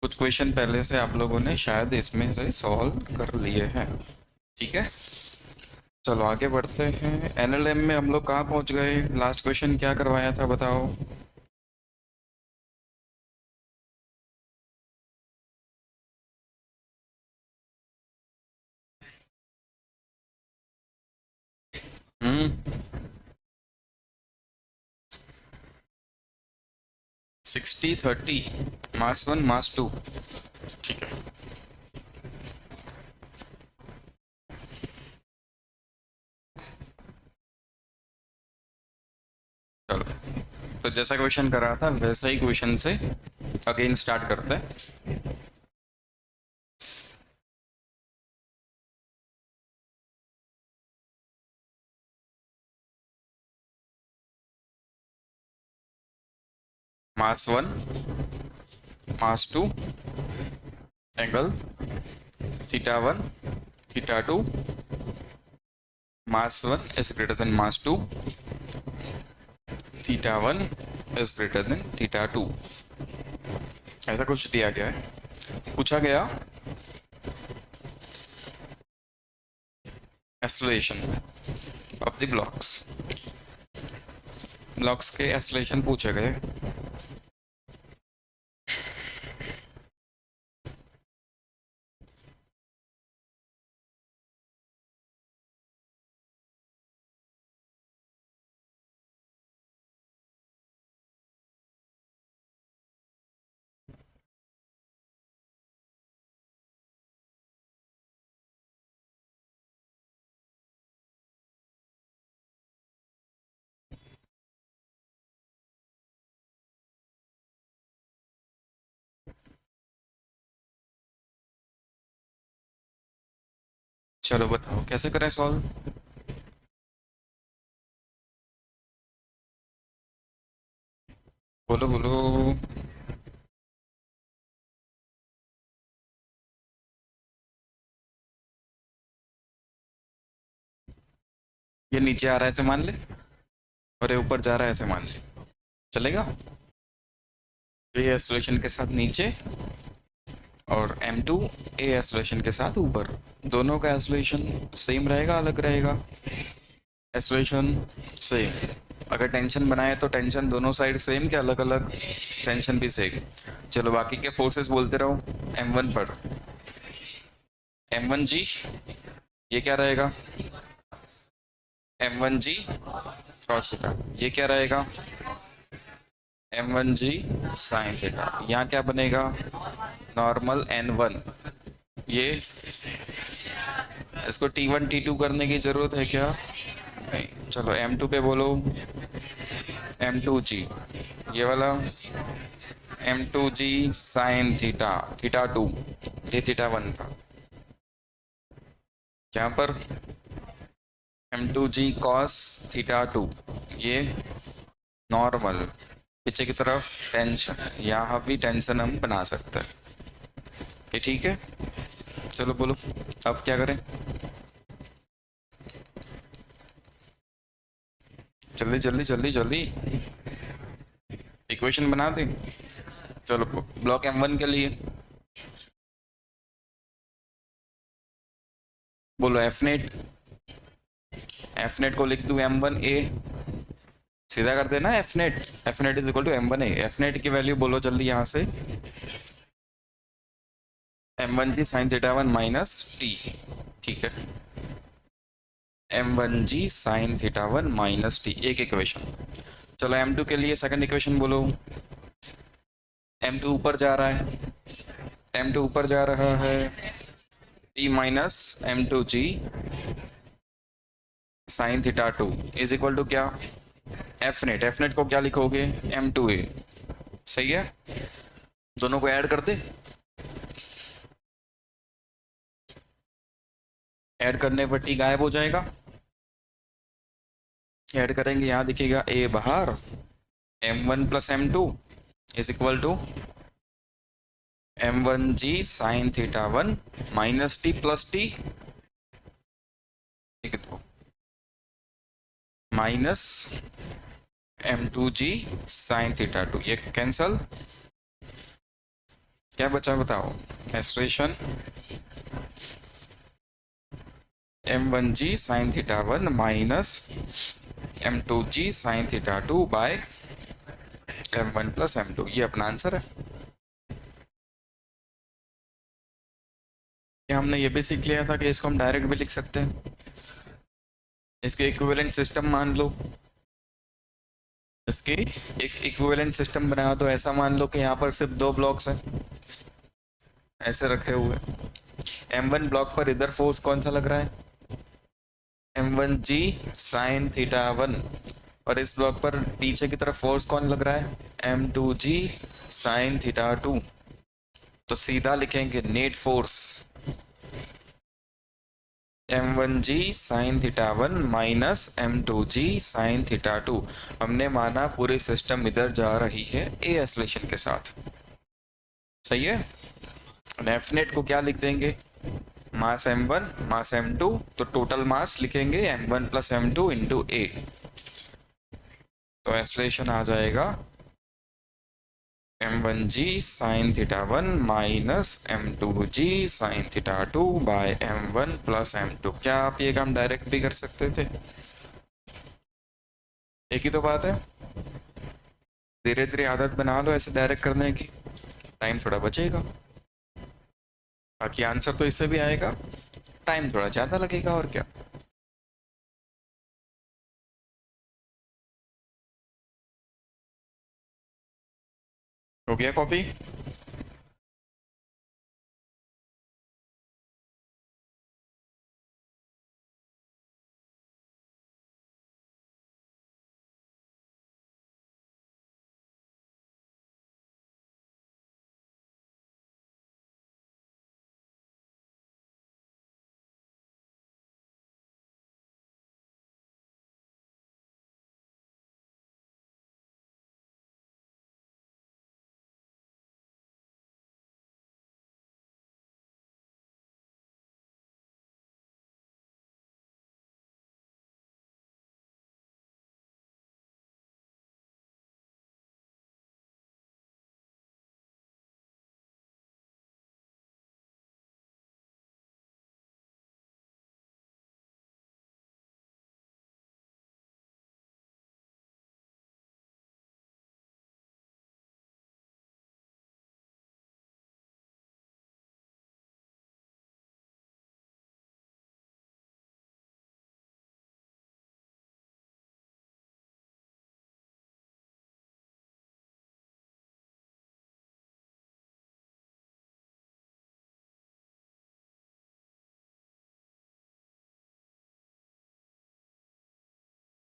कुछ क्वेश्चन पहले से आप लोगों ने शायद इसमें से सॉल्व कर लिए हैं। ठीक है, चलो आगे बढ़ते हैं। एनएलएम में हम लोग कहाँ पहुँच गए? लास्ट क्वेश्चन क्या करवाया था बताओ। हम्म 60-30, मास वन मास टू। ठीक है, चलो तो जैसा क्वेश्चन कर रहा था वैसा ही क्वेश्चन से अगेन स्टार्ट करते हैं। Mass one mass two angle theta one theta two, mass one is greater than mass two, theta one is greater than theta two. ऐसा कुछ दिया गया है। पूछा गया एक्सेलरेशन ऑफ द ब्लॉक्स के एक्सेलरेशन पूछे गए। चलो बताओ कैसे करें सॉल्व। बोलो बोलो। ये नीचे आ रहा है ऐसे मान ले, और ये ऊपर जा रहा है ऐसे मान ले, चलेगा? तो ये एक्सेलरेशन के साथ नीचे और m2 ए एक्सेलरेशन के साथ ऊपर। दोनों का एक्सेलरेशन सेम रहेगा अलग रहेगा? Acceleration same. अगर टेंशन बनाए तो टेंशन दोनों साइड सेम के अलग अलग? टेंशन भी सेम। चलो बाकी के फोर्सेस बोलते रहो। m1 पर m1g, ये क्या रहेगा? m1g cos थीटा, ये क्या रहेगा? m1g sin theta. यहाँ क्या बनेगा? Normal n1। ये इसको t1 t2 करने की जरूरत है क्या? नहीं। चलो m2 पे बोलो m2g, ये वाला m2g sin theta theta two, ये थीटा वन था। यहाँ पर m2g cos थीटा टू, ये नॉर्मल पीछे की तरफ टेंशन, यहाँ भी टेंशन हम बना सकते हैं। ये ठीक है। चलो बोलो अब क्या करें। जल्दी जल्दी जल्दी जल्दी इक्वेशन बना दें। चलो ब्लॉक m1 के लिए बोलो एफ नेट। एफ नेट को लिख दूं m1a, सीधा कर देना F net is equal to m1a। F net की वैल्यू बोलो जल्दी यहाँ से, m1g sine theta one minus T. ठीक है, m1g sine theta one minus T, एक इक्वेशन। चलो m2 के लिए सेकंड इक्वेशन बोलो। m2 ऊपर जा रहा है, m2 ऊपर जा रहा है, t minus m2g sine theta two is equal to क्या? एफ नेट को क्या लिखोगे? m2a। सही है, दोनों को ऐड कर दे। ऐड करने पर टी गायब हो जाएगा। ऐड करेंगे, यहाँ दिखेगा a बाहर, m1 plus m2 is equal to m1g sine theta one minus T plus T, minus m2g sine theta two, ये कैंसल। क्या बचा बताओ? Expression m1g sine theta 1 minus m2g sine theta 2 by m1 plus m2, ये अपना answer है। क्या हमने ये भी सीख लिया था कि इसको हम डायरेक्ट भी लिख सकते हैं? इसके इक्विवेलेंट सिस्टम मान लो, इसकी एक इक्विवेलेंट सिस्टम बनाया तो ऐसा मान लो कि यहाँ पर सिर्फ दो ब्लॉक्स हैं ऐसे रखे हुए। m1 ब्लॉक पर इधर फोर्स कौन सा लग रहा है? m1g साइन थीटा 1, और इस ब्लॉक पर पीछे की तरफ फोर्स कौन लग रहा है? m2g sine theta 2। तो सीधा लिखेंगे net force m1g sine theta 1 minus m2g sine theta 2। हमने माना पूरी सिस्टम इधर जा रही है ए एक्सेलरेशन के साथ, सही है। डेफिनेट को क्या लिख देंगे? मास m1 मास m2, तो टोटल मास लिखेंगे m1 प्लस m2 इंटू ए। तो एक्सेलरेशन आ जाएगा m1g sine theta 1 minus m2g sine theta 2 by m1 plus m2। क्या आप ये काम डायरेक्ट भी कर सकते थे? एक ही तो बात है, धीरे धीरे आदत बना लो ऐसे डायरेक्ट करने की, टाइम थोड़ा बचेगा। बाकी आंसर तो इससे भी आएगा, टाइम थोड़ा ज़्यादा लगेगा और क्या। हो गया कॉपी?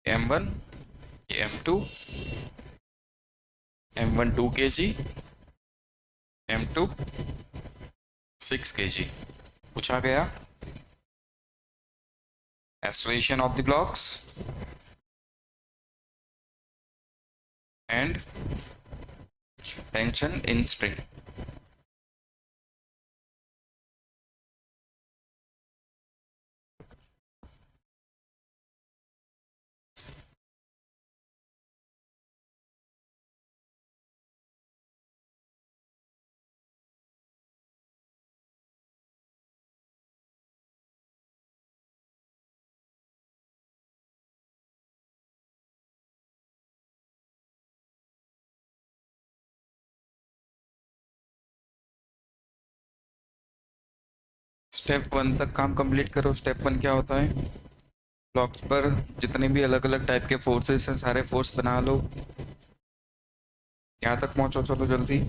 m1, ये m2, m1 2 kg, m2 6 kg। पूछा गया acceleration of the blocks and tension in string. Step 1 तक काम कंप्लीट करो। स्टेप 1 क्या होता है? ब्लॉक्स पर जितने भी अलग अलग टाइप के फोर्सेस हैं सारे फोर्स बना लो। यहाँ तक पहुँचो, चलो जल्दी।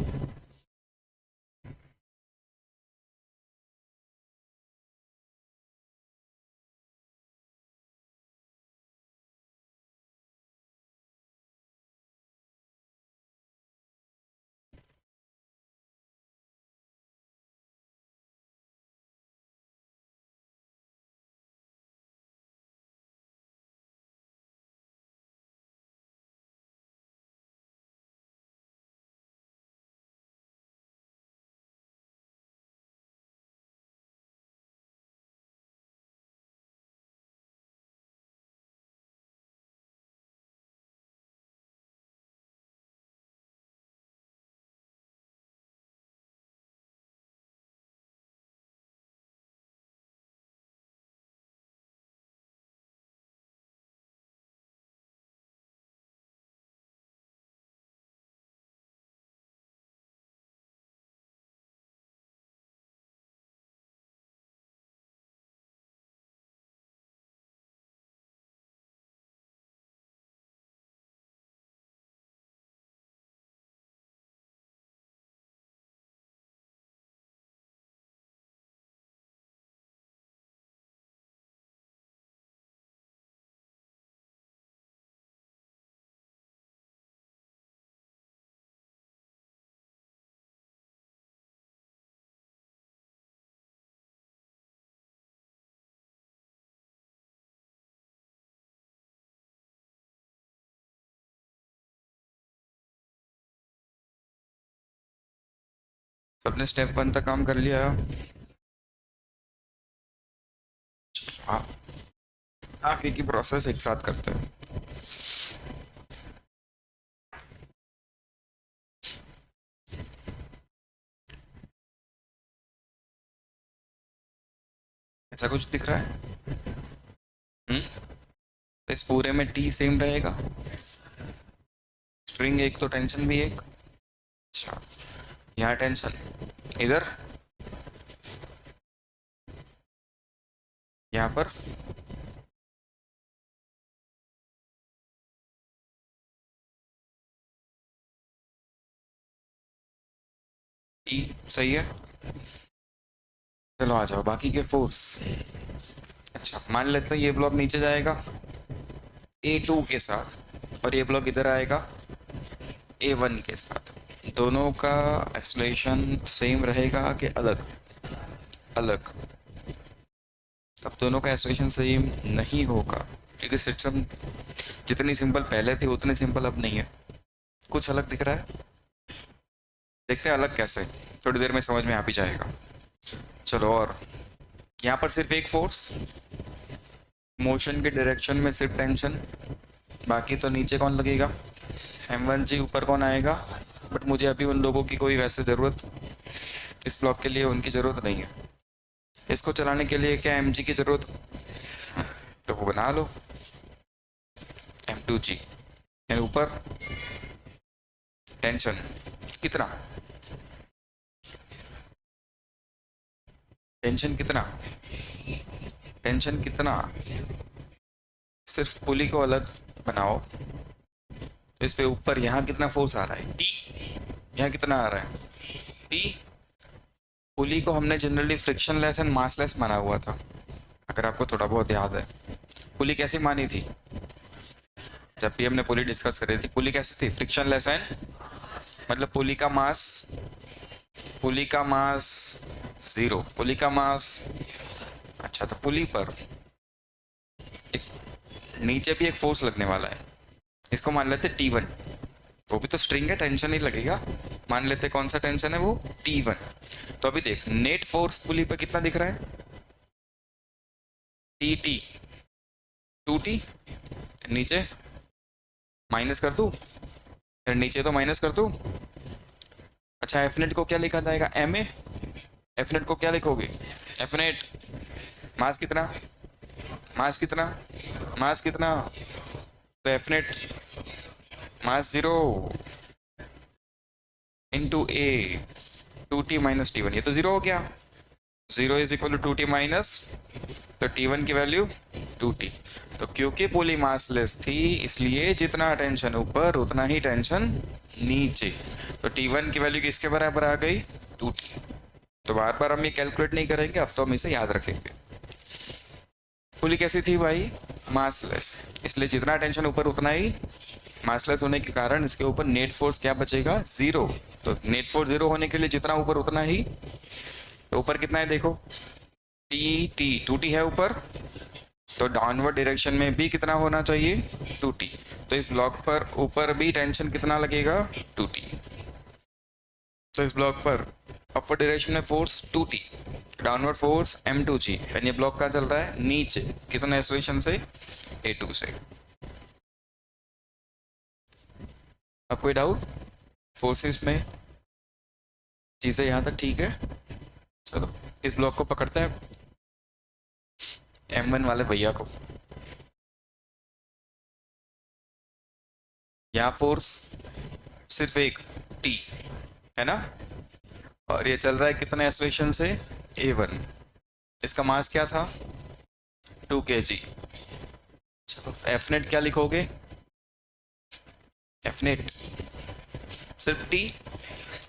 सबने स्टेप 1 तक काम कर लिया। हाँ, आगे की प्रोसेस एक साथ करते हैं। ऐसा कुछ दिख रहा है? इस पूरे में टी सेम रहेगा, स्ट्रिंग एक तो टेंशन भी एक। अच्छा, यहाँ टेंशन, इधर यहाँ पर टी सही है। चलो आ जाओ बाकी के फोर्स। अच्छा, मान लेते हैं ये ब्लॉक नीचे जाएगा A2 के साथ और ये ब्लॉक इधर आएगा A1 के साथ। दोनों का एक्सेलरेशन सेम रहेगा कि अलग अलग? अब दोनों का एक्सेलरेशन सेम नहीं होगा क्योंकि सिस्टम जितनी सिंपल पहले थी उतनी सिंपल अब नहीं है, कुछ अलग दिख रहा है। देखते हैं अलग कैसे, थोड़ी देर में समझ में आ भी जाएगा। चलो, और यहाँ पर सिर्फ एक फोर्स, मोशन के डायरेक्शन में सिर्फ टेंशन, बाकी तो नीचे कौन लगेगा? M1G। ऊपर कौन आएगा? बट मुझे अभी उन लोगों की कोई वैसे ज़रूरत, इस ब्लॉक के लिए उनकी ज़रूरत नहीं है। इसको चलाने के लिए क्या MG की ज़रूरत? तो वो बना लो M2G। यानी ऊपर टेंशन कितना? टेंशन कितना? टेंशन कितना? सिर्फ पुली को अलग बनाओ तो इस पे ऊपर यहाँ कितना फोर्स आ रहा है? T। यहाँ कितना आ रहा है? T। पुली को हमने जनरली फ्रिक्शनलेस एंड मासलेस माना हुआ था, अगर आपको थोड़ा बहुत याद है। पुली कैसी मानी थी? जब भी हमने पुली डिस्कस करी थी, पुली कैसी थी? फ्रिक्शनलेस एंड, मतलब पुली का मास जीरो, पुली का मास। अच्छा, तो पुली पर एक नीचे भी एक फोर्स लगने वाला है, इसको मान लेते T1। वो भी तो स्ट्रिंग है, टेंशन ही लगेगा। मान लेते कौन सा टेंशन है वो? T1। तो अभी देख, नेट फोर्स पुली पर कितना दिख रहा है? TT 2T। नीचे माइनस कर दूं? फिर नीचे तो माइनस कर दूं। अच्छा, Fnet को क्या लिखा जाएगा? MA। Fnet को क्या लिखोगे? Fnet मास कितना? मास कितना? मास कितना? तो Fnet mass 0 into A 2T minus T1। ये तो 0 हो गया। 0 is equal to 2T minus, तो T1 की वैल्यू 2T। तो क्योंकि पुली मासलेस थी इसलिए जितना टेंशन ऊपर उतना ही टेंशन नीचे। तो T1 की वैल्यू किसके बराबर आ गई? 2T। तो बार बार हम ये कैलकुलेट नहीं करेंगे, अब तो हम इसे याद रखेंगे। पुली कैसी थी भाई? मासलेस, इसलिए जितना टेंशन ऊपर उतना ही, मासलेस होने के कारण इसके ऊपर नेट फोर्स क्या बचेगा? 0। तो नेट फोर्स 0 होने के लिए जितना ऊपर उतना ही, तो ऊपर कितना है देखो? T 2T है ऊपर, तो डाउनवर्ड डायरेक्शन में भी कितना होना चाहिए? 2T। तो इस ब्लॉक पर ऊपर भी टेंशन कितना लगेगा? 2T। तो इस ब्लॉक पर अपवर्ड डायरेक्शन में force 2T, downward force M2G। And ये ब्लॉक कहाँ चल रहा है? नीचे। कितना एक्सेलरेशन से? A2 से। अब कोई डाउट? फोर्सेस में चीज़ें यहाँ तक ठीक है? चलो इस ब्लॉक को पकड़ते हैं M1 वाले भैया को। यहाँ फोर्स सिर्फ एक T है ना, और ये चल रहा है कितने एक्सेलरेशन से? A1। इसका मास क्या था? 2 kg। चलो Fnet क्या लिखोगे? Fnet सिर्फ T,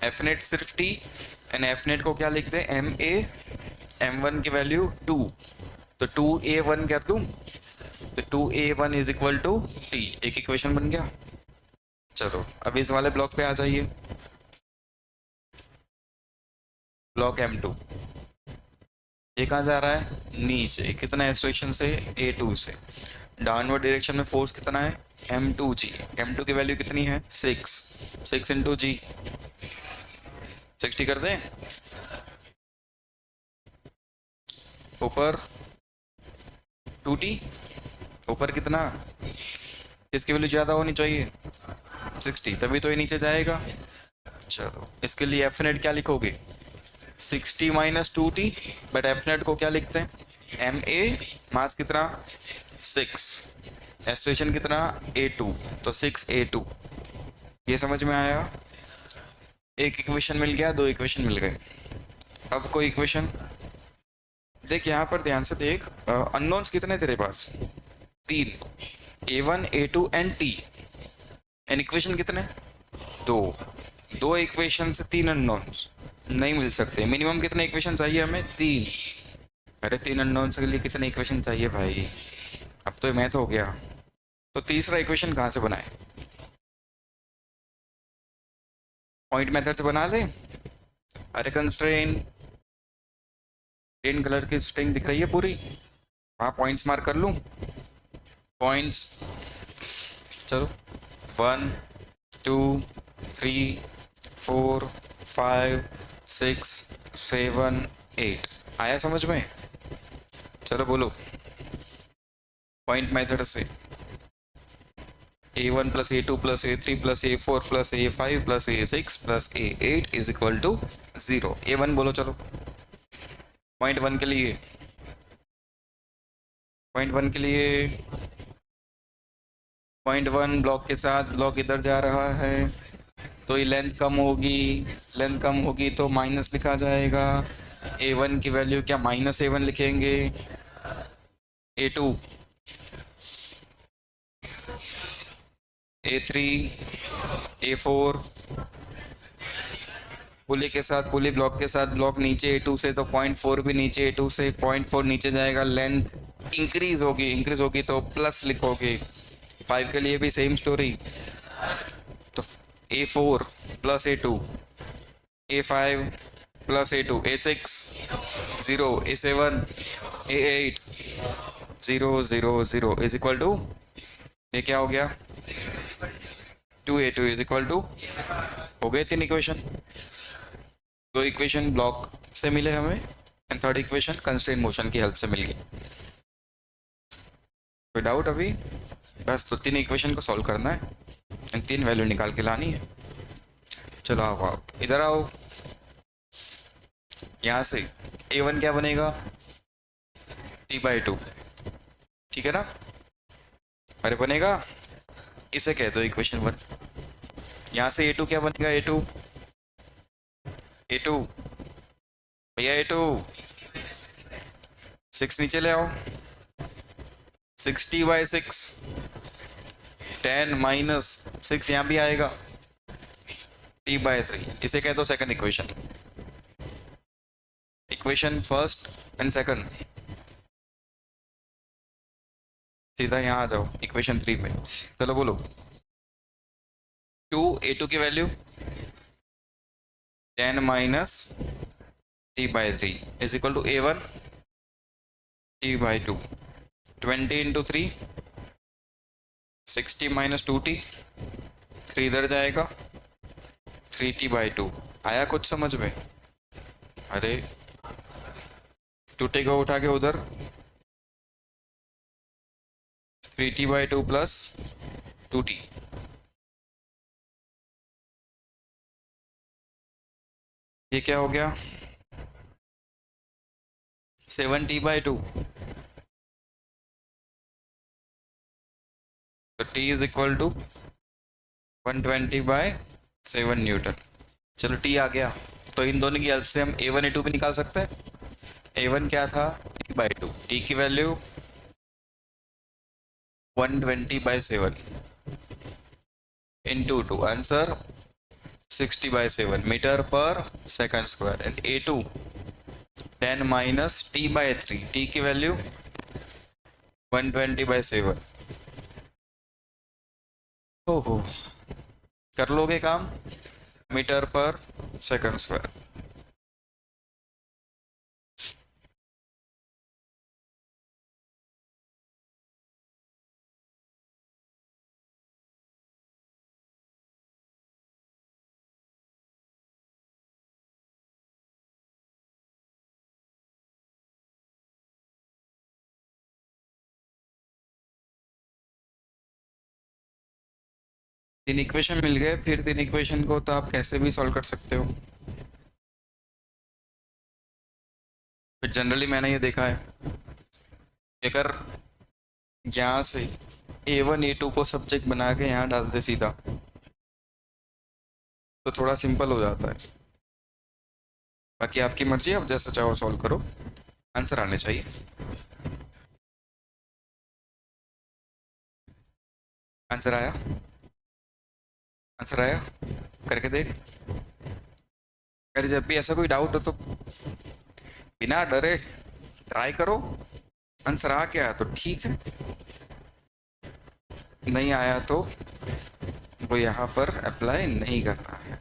Fnet सिर्फ T। एंड Fnet को क्या लिख दे? MA। M1 की वैल्यू 2, तो 2A1 कर दूं, तो 2A1 is equal to T। एक इक्वेशन बन गया। चलो अब इस वाले ब्लॉक पे आ जाइए, ब्लॉक M2। ये कहाँ जा रहा है? नीचे। कितना एक्सेलरेशन से? A2 से। डाउनवर्ड डायरेक्शन में फोर्स कितना है? M2G। M2 की वैल्यू कितनी है? 6 इंटू G। 60 कर दें, ऊपर 2t, ऊपर कितना, इसकी वैल्यू ज़्यादा होनी चाहिए 60, तभी तो ये नीचे जाएगा। चलो इसके लिए एफ नेट क्या लिखोगे, 60 minus 2t, but F net को क्या लिखते हैं, एम ए, मास कितना 6, एक्सप्रेशन कितना A2, तो 6A2। ये समझ में आया, एक इक्वेशन मिल गया, दो इक्वेशन मिल गए। अब कोई इक्वेशन देख, यहाँ पर ध्यान से देख, अननोन्स कितने तेरे पास, 3, A1 A2 and T, and equation कितने, दो, दो इक्वेशन से 3 अननोन्स नहीं मिल सकते। मिनिमम कितने इक्वेशन चाहिए हमें, 3। अरे 3 अननोन्स के लिए कितने इक्वेशन चाहिए भाई, अब तो मैथ हो गया। तो तीसरा इक्वेशन कहाँ से बनाए, पॉइंट मेथड से बना ले। अरे कंस्ट्रेन, ग्रीन कलर की स्ट्रिंग दिख रही है पूरी, वहाँ पॉइंट्स मार्क कर लूँ, पॉइंट्स, चलो 1 2 3 4 5 6 7 8, आया समझ में। चलो बोलो, पॉइंट मेथड से A1 plus A2 plus A3 plus A4 plus A5 plus A6 plus A8 is equal to 0। A1 बोलो, चलो पॉइंट 1 के लिए, पॉइंट 1 के लिए, पॉइंट 1 ब्लॉक के साथ, ब्लॉक इधर जा रहा है तो ये लेंथ कम होगी, लेंथ कम होगी तो माइनस लिखा जाएगा। A1 की वैल्यू क्या, -A1 लिखेंगे, A2, A3, A4, पुली के साथ पुली, ब्लॉक के साथ ब्लॉक, नीचे A2 से तो 0.4 भी नीचे, A2 से 0.4 नीचे जाएगा, लेंथ इंक्रीज होगी, इंक्रीज होगी तो प्लस लिखोगे। 5 के लिए भी सेम स्टोरी, तो A4 plus A2, A5 plus A2, A6 0, A7 A8 0 0 0 is equal to, ये क्या हो गया, 2A2 इज इक्वल टू, हो गए 3 इक्वेशन। दो इक्वेशन ब्लॉक से मिले हमें, and third equation constraint motion की हेल्प से मिल गई। कोई डाउट अभी, बस तो 3 इक्वेशन को सॉल्व करना है एंड 3 वैल्यू निकाल के लानी है। चलो आओ आओ इधर आओ, यहाँ से A1 क्या बनेगा, T/2, ठीक है ना, अरे बनेगा, इसे कह दो इक्वेशन 1। यहाँ से A2 क्या बनेगा, A2, A2 भैया A2, 6 नीचे ले आओ, 60/6, 10 माइनस 6 यहाँ भी आएगा, T/3, इसे कह दो second equation, equation first and second. सीधा यहाँ आ जाओ इक्वेशन 3 में, चलो बोलो, 2A2 की value 10 minus T/3 is equal to A1 T/2, 20 into 3 60 minus 2T, 3 इधर जाएगा, 3T/2, आया कुछ समझ में। अरे 2T को उठा के उधर, 3T/2 प्लस 2T, ये क्या हो गया, 7T/2, तो T is equal to 120/7 newton. चलो T आ गया, तो इन दोनों की हेल्प से हम A1 A2 भी निकाल सकते हैं। A1 क्या था, T/2, T की value 120/7 into 2, answer 60/7 metre per second square, and A2 10 minus T/3, T की वैल्यू 120/7। ओहो, कर लोगे काम, मीटर पर सेकंड स्क्वायर। तीन इक्वेशन मिल गए, फिर तीन इक्वेशन को तो आप कैसे भी सॉल्व कर सकते हो। फिर जनरली मैंने ये देखा है कि अगर यहाँ से A1 A2 को सब्जेक्ट बना के यहाँ डाल दे सीधा, तो थोड़ा सिंपल हो जाता है। बाकी आपकी मर्जी, आप जैसा चाहो सॉल्व करो, आंसर आने चाहिए। आंसर आया? आंसर आया? करके देख। अगर जब भी ऐसा कोई डाउट हो तो बिना डरे ट्राई करो। आंसर आ गया तो ठीक है, नहीं आया तो वो यहाँ पर अप्लाई नहीं करना है।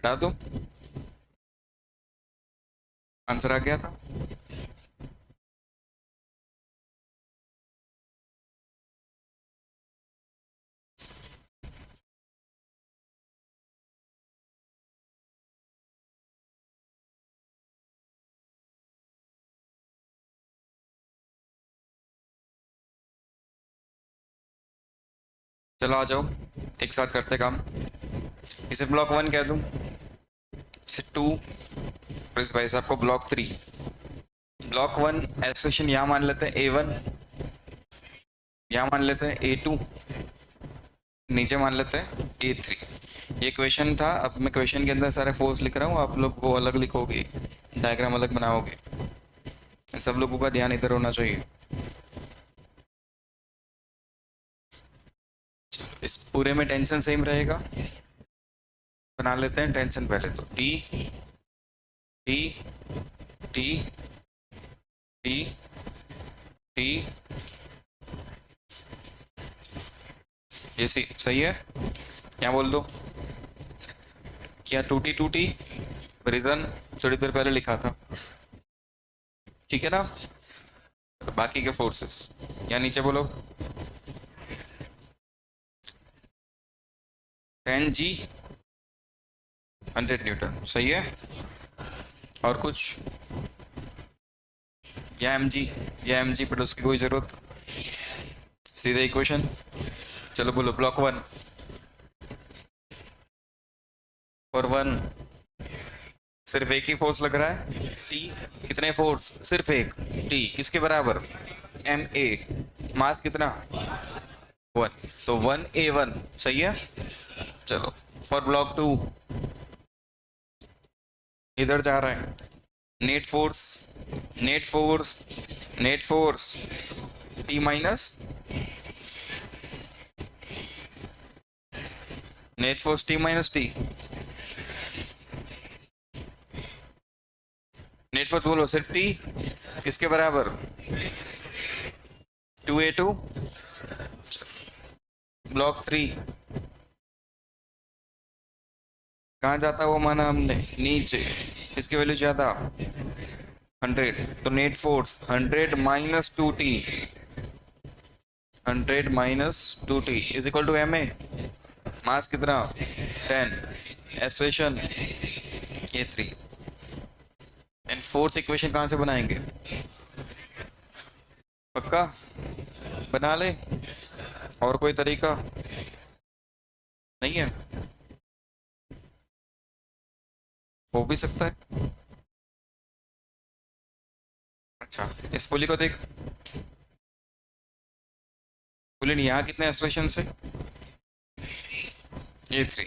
हटा दो, आंसर आ गया था। चलो आ जाओ, एक साथ करते काम। इसे ब्लॉक 1 कह दूं, इसे 2, और इस भाई साहब को ब्लॉक 3। ब्लॉक 1 एसोसिएशन यहाँ मान लेते हैं A1, यहाँ मान लेते हैं A2, नीचे मान लेते हैं A3। ये क्वेश्चन था, अब मैं क्वेश्चन के अंदर सारे फोर्स लिख रहा हूँ, आप लोग वो अलग लिखोगे, डायग्राम अलग बनाओगे। सब लोगों का ध्यान इधर होना चाहिए। इस पूरे में टेंशन सेम रहेगा, बना लेते हैं टेंशन पहले तो। T T T T T, ये सही है, क्या बोल दो, क्या टूटी टूटी, रीजन थोड़ी देर पहले लिखा था, ठीक है ना। तो बाकी के फोर्सेस यहाँ नीचे बोलो, 10G 100 न्यूटन, सही है। और कुछ, या mg, या mg पर उसकी कोई जरूरत, सीधे इक्वेशन। चलो बोलो ब्लॉक 1 और 1 सिर्फ एक ही फोर्स लग रहा है, टी। कितने फोर्स, सिर्फ एक, टी किसके बराबर, एम ए, मास कितना 1, तो 1A1, सही है। चलो फॉर ब्लॉक 2 इधर जा रहा है, net force, net force, net force T minus, net force T minus T, net force बोलो सिर्फ टी किसके बराबर, 2A2। ब्लॉक 3 कहाँ जाता वो माना हमने, नीचे, किसकी वैल्यू ज्यादा 100, तो net force 100 minus 2T, 100 minus 2T is equal to m a, mass कितना 10, acceleration A3। And fourth equation कहाँ से बनाएंगे, पक्का बना ले, और कोई तरीका नहीं है, हो भी सकता है। अच्छा इस पुली को देख, पुली नहीं, यहाँ कितने एक्सेलरेशन से, A3,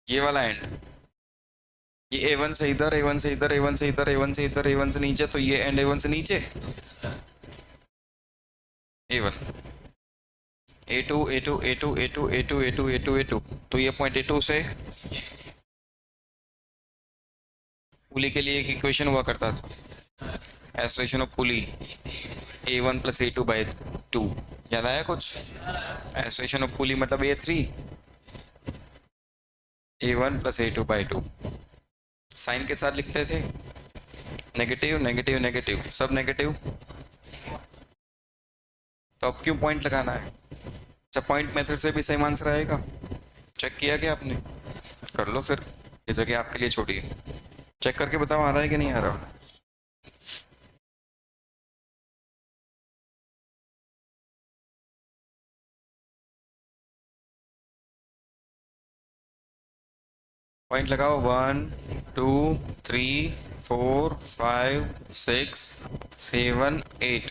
ये वाला एंड, ये A1 से इधर, A1 से इधर, A1 से इधर, A1 से इधर, A1 से नीचे, तो ये एंड A1 से नीचे, A1, A2 A2 A2 A2 A2 A2 A2 A2, तो ये पॉइंट A2 से पुली के लिए एक इक्वेशन हुआ करता था, acceleration of pulley A1 plus A2 by 2, याद आया कुछ, एक्सेलरेशन ऑफ पुली मतलब A3, A1 plus A2 by 2, sign के साथ लिखते थे, नेगेटिव नेगेटिव नेगेटिव, सब नेगेटिव, तो अब क्यों पॉइंट लगाना है। अच्छा पॉइंट मेथड से भी सेम आंसर आएगा, चेक किया क्या आपने, कर लो फिर, ये जगह आपके लिए छोड़ी है, चेक करके बताओ आ रहा है कि नहीं आ रहा। पॉइंट लगाओ, 1 2 3 4 5 6 7 8,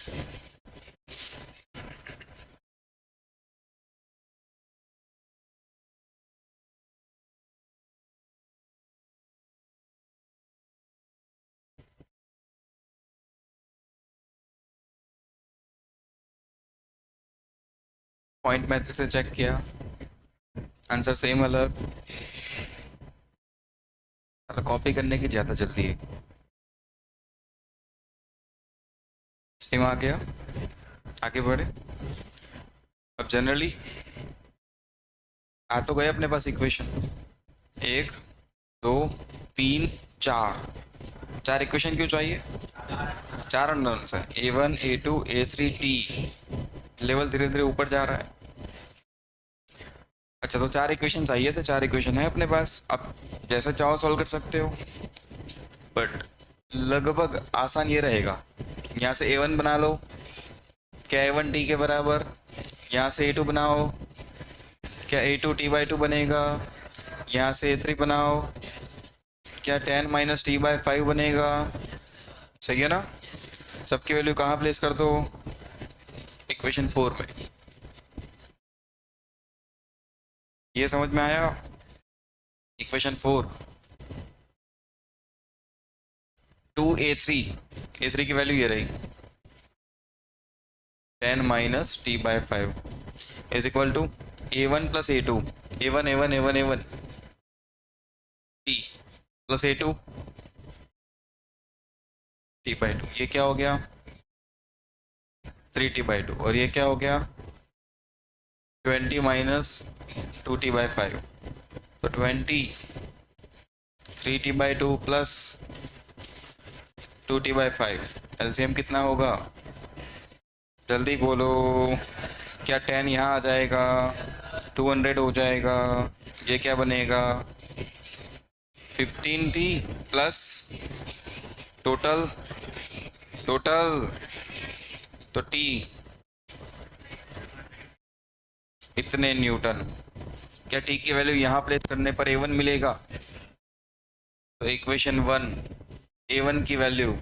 पॉइंट मेथड से चेक किया, आंसर सेम अलग, कॉपी करने की ज़्यादा जल्दी है, सेम आ गया, आगे बढ़े। अब जनरली आ तो गए अपने पास इक्वेशन, 1 2 3 4, 4 इक्वेशन क्यों चाहिए, 4 अननोन्स है, A1 A2 A3 T, level धीरे धीरे ऊपर जा रहा है। अच्छा तो 4 इक्वेशन चाहिए थे, 4 इक्वेशन है अपने पास, अब जैसे चाहो सॉल्व कर सकते हो, बट लगभग आसान ये रहेगा, यहाँ से A1 बना लो, क्या A1 T के बराबर, यहाँ से A2 बनाओ, क्या A2 T बाई 2 बनेगा, यहाँ से A3 बनाओ, क्या 10 माइनस T बाई 5 बनेगा, सही है ना। सबकी वैल्यू कहाँ प्लेस कर दो, इक्वेशन 4 में, ये समझ में आया? इक्वेशन 4, 2a3 की वैल्यू ये रही, 10 minus T by 5 is equal to a1 plus a2, a1 T plus a2 T by 2, ये क्या हो गया 3t/2, और ये क्या हो गया 20 माइनस 2t/5, तो 20 3t/2 प्लस 2t/5, एलसीएम कितना होगा, जल्दी बोलो। क्या 10 यहाँ आ जाएगा, 200 हो जाएगा, ये क्या बनेगा 15t प्लस टोटल टोटल तो टी इतने न्यूटन। क्या टी की वैल्यू यहाँ प्लेस करने पर ए1 मिलेगा, तो इक्वेशन 1 ए1 की वैल्यू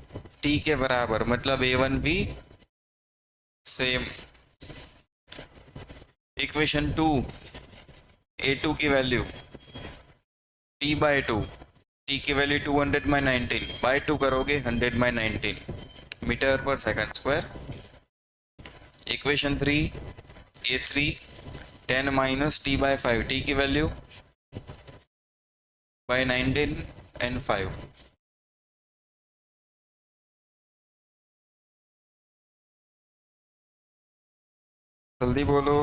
टी के बराबर, मतलब ए1 भी सेम। इक्वेशन 2 ए2 की वैल्यू t/2, टी की वैल्यू 200/19, करोगे 100/19 metre per second square. Equation 3 a3 10 minus t/5, T की वैल्यू बाय 19 एंड 5, जल्दी बोलो,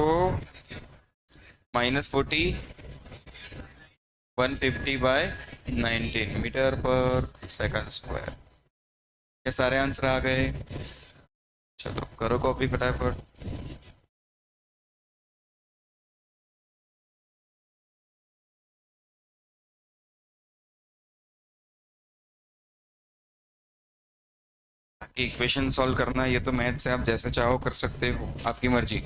-40 150/19 मीटर पर सेकंड स्क्वायर। ये सारे आंसर आ गए, चलो करो कॉपी फटाफट। बाकी इक्वेशन सॉल्व करना ये तो मैथ से आप जैसे चाहो कर सकते हो, आपकी मर्जी।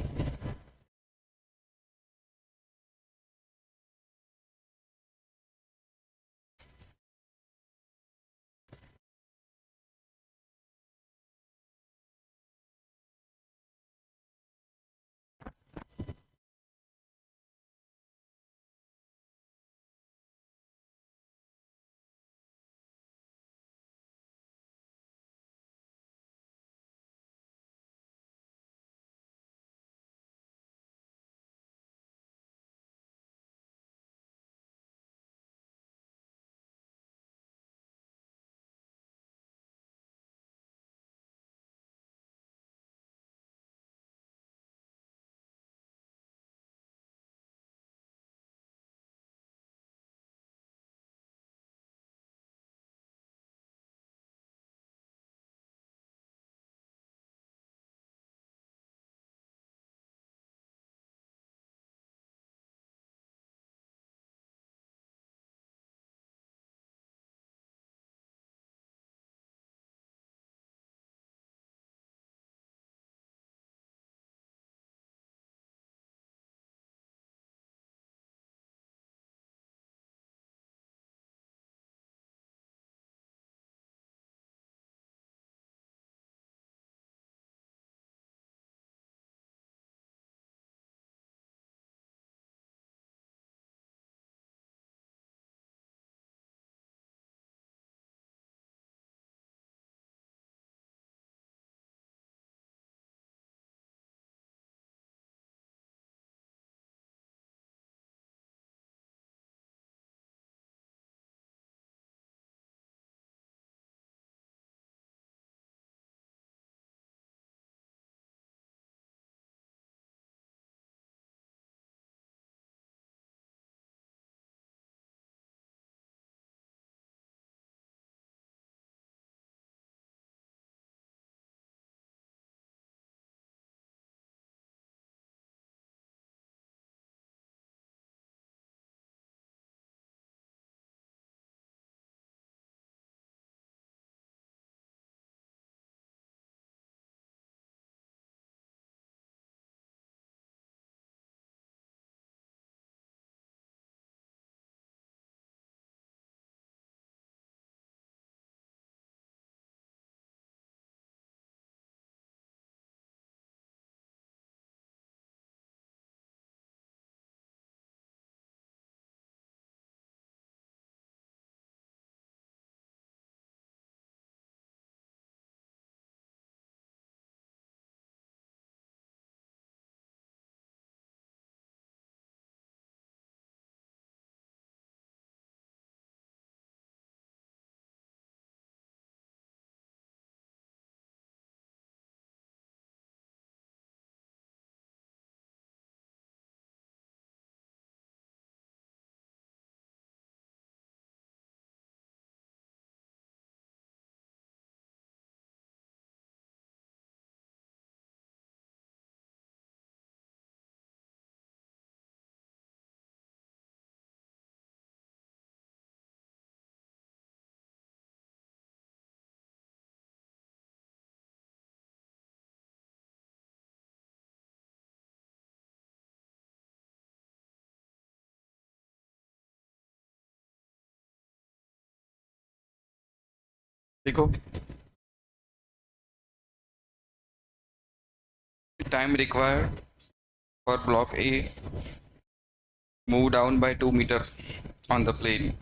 देखो time required for block A move down by 2 metre on the plane.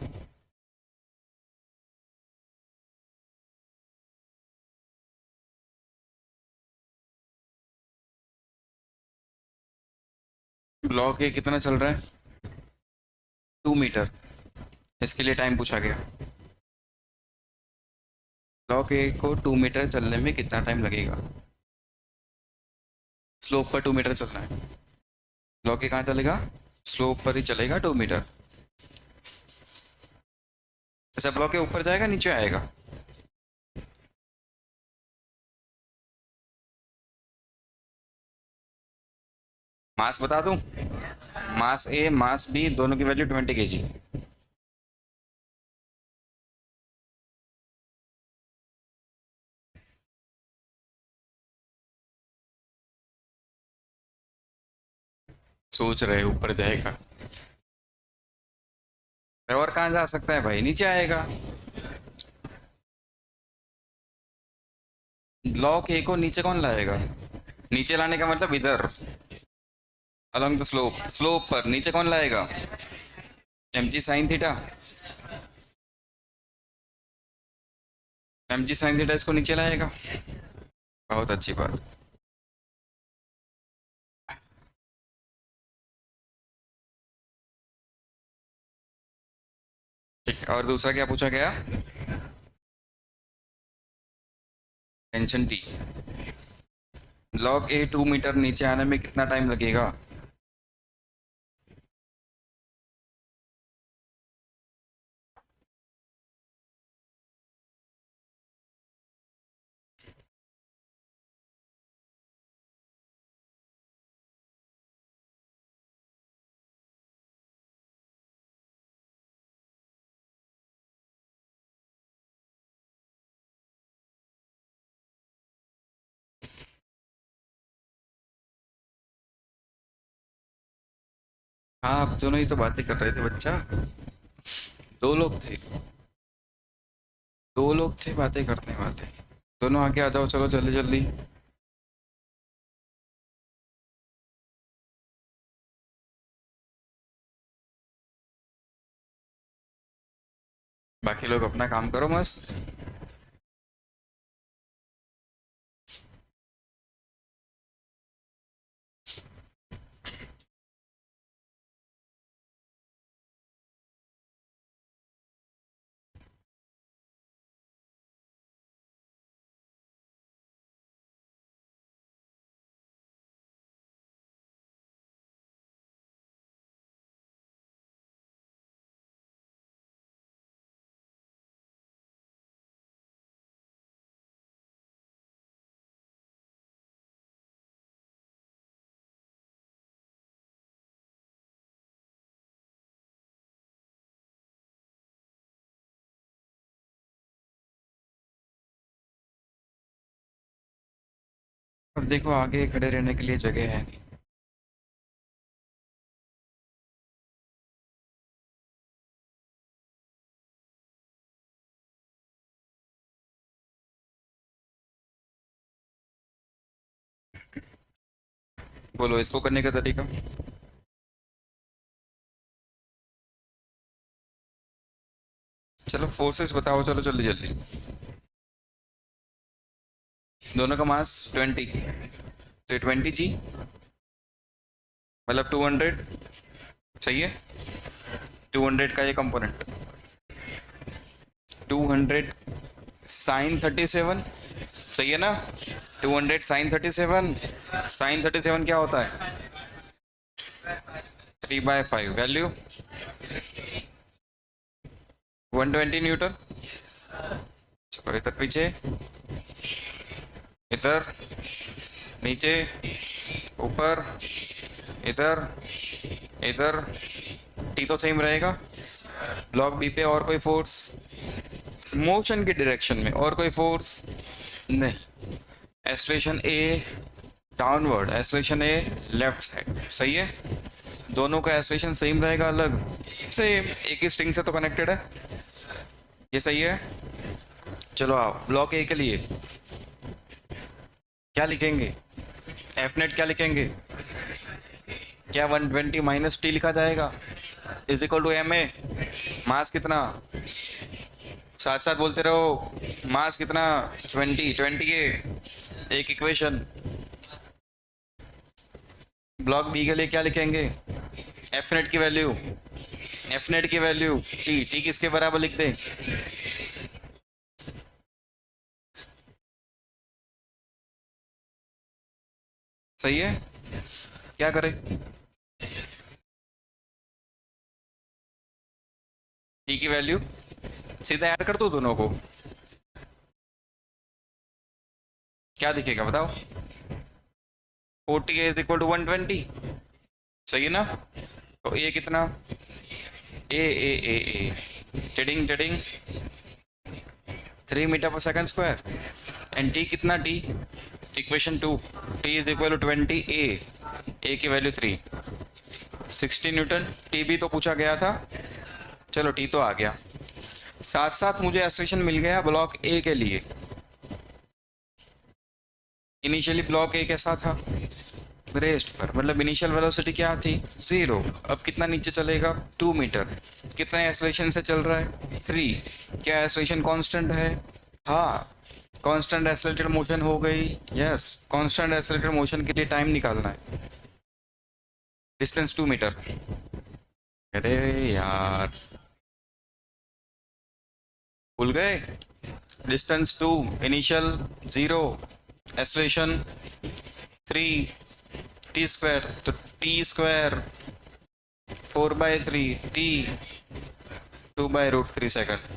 Block A कितना चल रहा है? 2 मीटर। इसके लिए टाइम पूछा गया। ब्लॉक ए को 2 मीटर चलने में कितना टाइम लगेगा? स्लोप पर 2 मीटर चलना है। ब्लॉक ए कहाँ चलेगा? स्लोप पर ही चलेगा 2 मीटर। अच्छा ब्लॉक के ऊपर जाएगा नीचे आएगा? मास बता दूं? मास ए मास बी दोनों की वैल्यू 20 kg। सोच रहे ऊपर जाएगा, और कहाँ जा सकता है भाई? नीचे आएगा। ब्लॉक ए को नीचे कौन लाएगा? नीचे लाने का मतलब इधर अलोंग द स्लोप, स्लोप पर नीचे कौन लाएगा? mg sin theta. mg sin theta इसको नीचे लाएगा। बहुत अच्छी बात। ठीक, और दूसरा क्या पूछा गया? Tension T. Block A 2 metre नीचे आने में कितना टाइम लगेगा? हाँ आप दोनों ही तो बातें कर रहे थे बच्चा। दो लोग थे, दो लोग थे बातें करने वाले। दोनों आगे आ जाओ, चलो जल्दी जल्दी। बाकी लोग अपना काम करो मस्त। और देखो आगे खड़े रहने के लिए जगह है नहीं। बोलो इसको करने का तरीका। चलो फोर्सेस बताओ, चलो जल्दी जल्दी। दोनों का मास 20, तो 20 g मतलब 200। सही है। 200 का ये कंपोनेंट 200 sin 37। सही है ना? 200 sin 37। sin 37 क्या होता है? 3/5 वैल्यू 120 न्यूटन। चलो इधर पीछे, इधर नीचे, ऊपर, इधर, इधर। टी तो सेम रहेगा। ब्लॉक बी पे और कोई फोर्स मोशन की डायरेक्शन में, और कोई फोर्स नहीं। एक्सलेशन ए डाउनवर्ड, एक्सलेशन ए लेफ्ट साइड। सही है। दोनों का एक्सलेशन सेम रहेगा, अलग सेम एक ही स्ट्रिंग से तो कनेक्टेड है। ये सही है। चलो आप ब्लॉक ए के लिए क्या लिखेंगे? एफ नेट क्या लिखेंगे? क्या 120 माइनस टी लिखा जाएगा is equal to m a. Mass कितना? साथ साथ बोलते रहो। मास कितना? 20 ए। एक इक्वेशन। ब्लॉक बी के लिए क्या लिखेंगे? एफ नेट की वैल्यू। एफ नेट की वैल्यू टी। टी किसके बराबर लिख दें? सही है। क्या करें? टी की वैल्यू सीधा ऐड कर दो दोनों को। क्या दिखेगा बताओ? 40 इज इक्वल टू 120। सही है ना? तो ए कितना? ए टेडिंग टेडिंग 3 metre per second square. And T कितना? T equation 2 T is equal to 20 a की वैल्यू 360 न्यूटन। टी भी तो पूछा गया था। चलो टी तो आ गया। साथ साथ मुझे एक्सप्रेशन मिल गया ब्लॉक ए के लिए। इनिशियली ब्लॉक ए कैसा था? रेस्ट पर, मतलब इनिशियल वेलोसिटी क्या थी? 0। अब कितना नीचे चलेगा? 2 मीटर। कितने एक्सेलरेशन से चल रहा है? 3। क्या एक्सेलरेशन कांस्टेंट है? हाँ। कांस्टेंट एक्सेलरेटेड मोशन हो गई। यस, कांस्टेंट एक्सेलरेटेड मोशन के लिए टाइम निकालना है। Distance 2 metre. अरे यार, भूल गए? Distance 2, initial 0, acceleration 3, T square. तो टी स्क्वायर 4/3 टी 2/√3 सेकंड।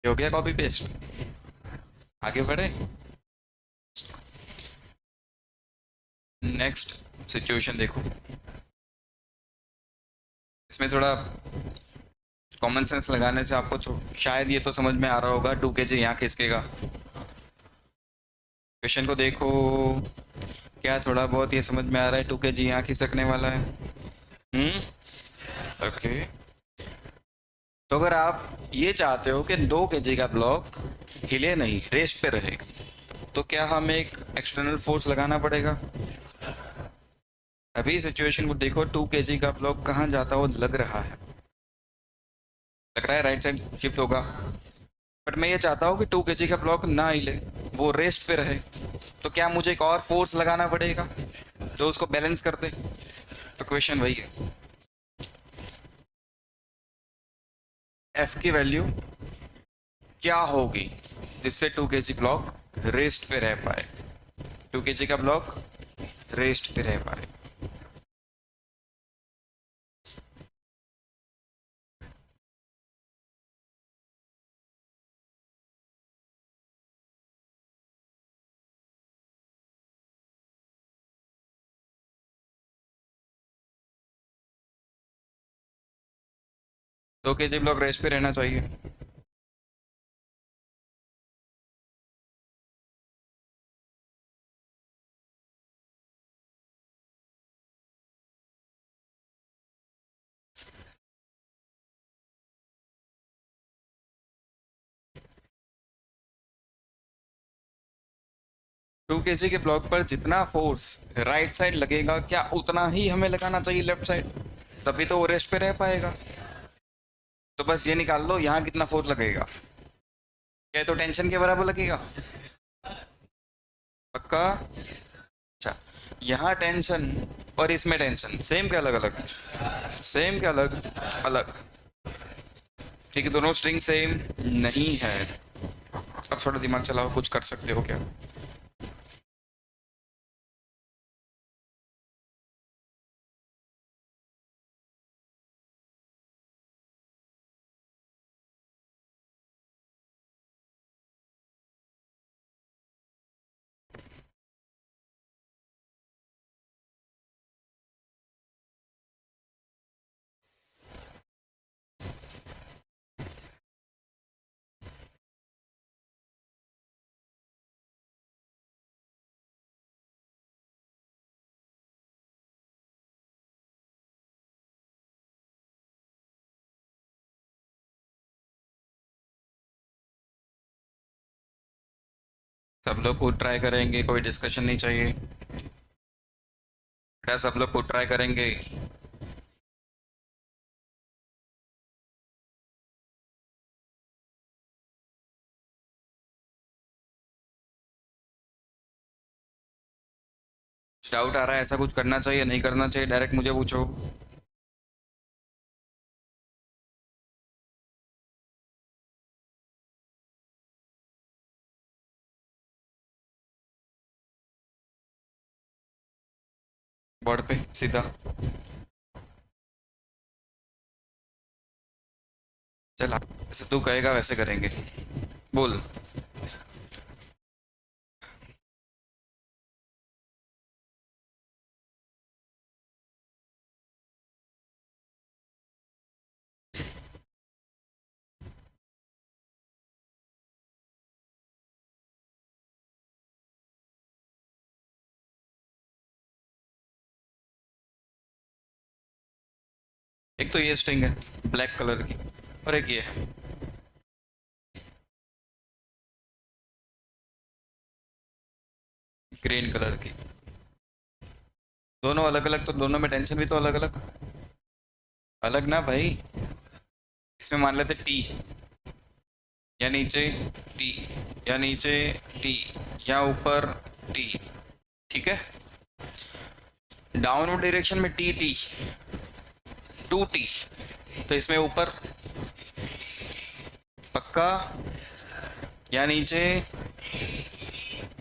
हो गया कॉपी पेस्ट। आगे बढ़े। नेक्स्ट सिचुएशन देखो। इसमें थोड़ा कॉमन सेंस लगाने से आपको तो शायद ये तो समझ में आ रहा होगा 2 kg यहाँ खिसकेगा। क्वेश्चन को देखो। क्या थोड़ा बहुत ये समझ में आ रहा है 2 kg यहाँ खिसकने वाला है? ओके। तो अगर आप ये चाहते हो कि 2 kg का ब्लॉक हिले नहीं, रेस्ट पे रहे, तो क्या हमें एक एक्सटर्नल फोर्स लगाना पड़ेगा? अभी सिचुएशन को देखो, 2 kg का ब्लॉक कहाँ जाता हो लग रहा है? लग रहा है राइट साइड शिफ्ट होगा। बट मैं ये चाहता हूँ कि 2 kg का ब्लॉक ना हिले, वो रेस्ट पे रहे। तो क्या मुझे एक और फोर्स लगाना पड़ेगा जो उसको बैलेंस कर दे? तो क्वेश्चन वही है, एफ की वैल्यू क्या होगी जिससे 2 kg ब्लॉक रेस्ट पे रह पाए? 2 kg का ब्लॉक रेस्ट पे रह पाए। दो के जी ब्लॉक रेस्ट पे रहना चाहिए। 2 kg के ब्लॉक पर जितना फोर्स राइट साइड लगेगा क्या उतना ही हमें लगाना चाहिए लेफ्ट साइड, तभी तो वो रेस्ट पे रह पाएगा। तो बस ये निकाल लो यहाँ कितना फोर्स लगेगा, क्या तो टेंशन के बराबर लगेगा, पक्का। अच्छा, यहाँ टेंशन और इसमें टेंशन सेम क्या अलग अलग, सेम क्या अलग अलग, ठीक है दोनों स्ट्रिंग सेम नहीं है। अब थोड़ा दिमाग चलाओ, कुछ कर सकते हो क्या। सब लोग खुद ट्राई करेंगे, कोई डिस्कशन नहीं चाहिए बेटा, सब लोग खुद ट्राई करेंगे। डाउट आ रहा है, ऐसा कुछ करना चाहिए नहीं करना चाहिए, डायरेक्ट मुझे पूछो। बोर्ड पे सीधा, चल जैसे तू कहेगा वैसे करेंगे, बोल। एक तो ये स्ट्रिंग है ब्लैक कलर की, और एक ये ग्रीन कलर की, दोनों अलग अलग, तो दोनों में टेंशन भी तो अलग अलग, अलग ना भाई। इसमें मान लेते टी, या नीचे टी, या नीचे टी, या ऊपर टी, ठीक है। डाउनवर्ड डायरेक्शन में टी टी 2T, तो इसमें ऊपर पक्का, या नीचे,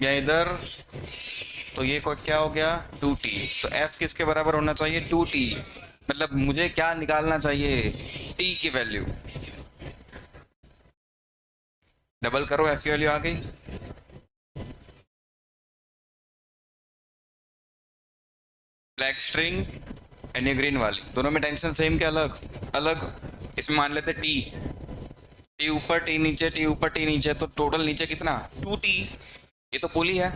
या इधर, तो ये क्या हो गया 2T। तो F किसके बराबर होना चाहिए 2T, मतलब मुझे क्या निकालना चाहिए T की वैल्यू, डबल करो F की वैल्यू आ गई। ब्लैक स्ट्रिंग एंड ये ग्रीन वाली, दोनों में टेंशन सेम क्या अलग अलग। इसमें मान लेते टी, टी ऊपर टी नीचे, टी ऊपर टी नीचे, तो टोटल नीचे कितना 2T, ये तो पुली है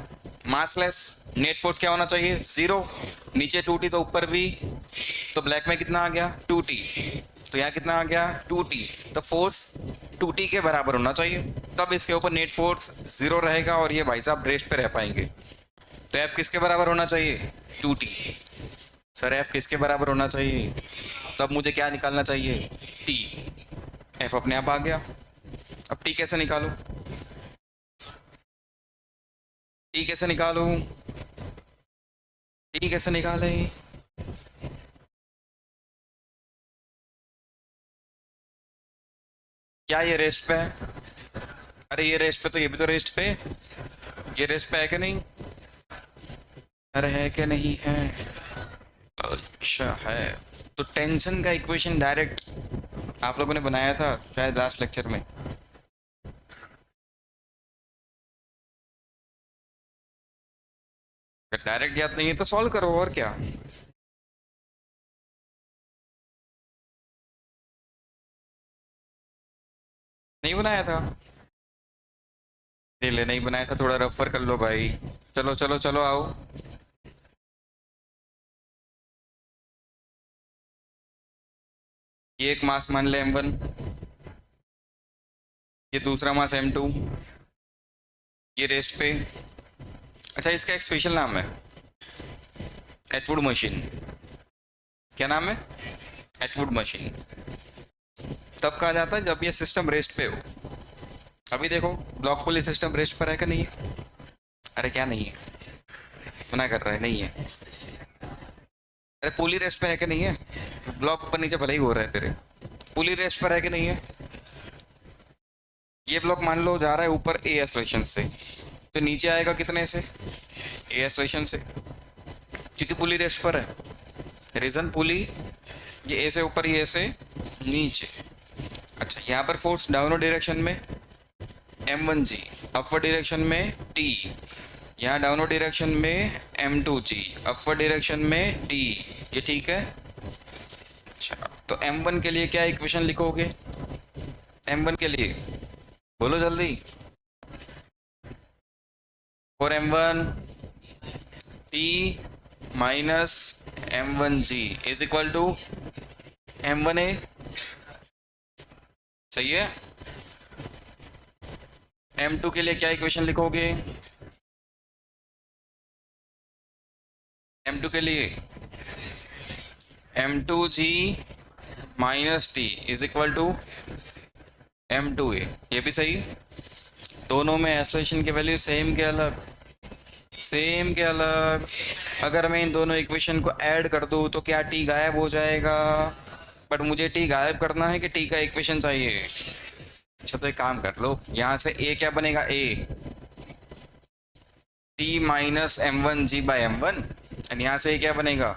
मासलेस। नेट फोर्स क्या होना चाहिए 0, नीचे 2T तो ऊपर भी, तो ब्लैक में कितना आ गया 2T, तो यहाँ कितना आ गया 2T, तो फोर्स 2T के बराबर होना चाहिए, तब इसके ऊपर नेट फोर्स 0 रहेगा और ये भाई साहब रेस्ट पे रह पाएंगे। तो एफ किसके बराबर होना चाहिए 2T। सर एफ किसके बराबर होना चाहिए, तब मुझे क्या निकालना चाहिए टी, एफ अपने आप आ गया। अब टी कैसे निकालूं, टी कैसे निकालूं, टी कैसे निकाले, क्या ये रेस्ट पे है, अरे ये रेस्ट पे, तो ये भी तो रेस्ट पे, ये रेस्ट पे है कि नहीं, अरे है कि नहीं है, अच्छा है। तो टेंशन का इक्वेशन डायरेक्ट आप लोगों ने बनाया था शायद लास्ट लेक्चर में, अगर डायरेक्ट याद नहीं है तो सॉल्व करो और क्या। नहीं बनाया था, ले नहीं बनाया था, थोड़ा रफर कर लो भाई। चलो चलो चलो आओ, ये एक मास मान ले M1, ये दूसरा मास M2, ये रेस्ट पे, अच्छा, इसका एक स्पेशल नाम है, एटवुड मशीन। क्या नाम है? Atwood machine. तब कहा जाता है जब ये सिस्टम रेस्ट पे हो। अभी देखो, ब्लॉक पुली सिस्टम रेस्ट पर है कि नहीं है? अरे क्या नहीं है? मना कर रहा है नहीं है। अरे पुली रेस्ट पे है कि नहीं है? ब्लॉक ऊपर नीचे भले ही हो रहा है तेरे, पुली रेस्ट पर है कि नहीं है? ये ब्लॉक मान लो जा रहा है ऊपर ए एक्सलेशन से, तो नीचे आएगा कितने से? ए एक्सलेशन से, क्योंकि पुली रेस्ट पर है। रीजन पुली, ये ए से ऊपर, ये ए से नीचे। अच्छा, यहाँ पर फोर्स डाउनवर्ड डायरेक्शन में m1g, अपवर्ड डायरेक्शन में t, यहाँ डाउनवर्ड डायरेक्शन में m2g, अपवर्ड डायरेक्शन में t। ये ठीक है। अच्छा, तो m1 के लिए क्या इक्वेशन लिखोगे? m1 के लिए बोलो जल्दी। For m1 t minus m1g is equal to m1a। सही है। m2 के लिए क्या इक्वेशन लिखोगे? m2 के लिए m2g minus T is equal to m2a। ये भी सही। दोनों में एक्सलेशन की वैल्यू सेम के अलग, सेम के अलग। अगर मैं इन दोनों इक्वेशन को ऐड कर दूं तो क्या टी गायब हो जाएगा? बट मुझे टी गायब करना है कि टी का इक्वेशन चाहिए। अच्छा, तो एक काम कर लो, यहाँ से ए क्या बनेगा? A T minus m1g by m1, and यहाँ से क्या बनेगा?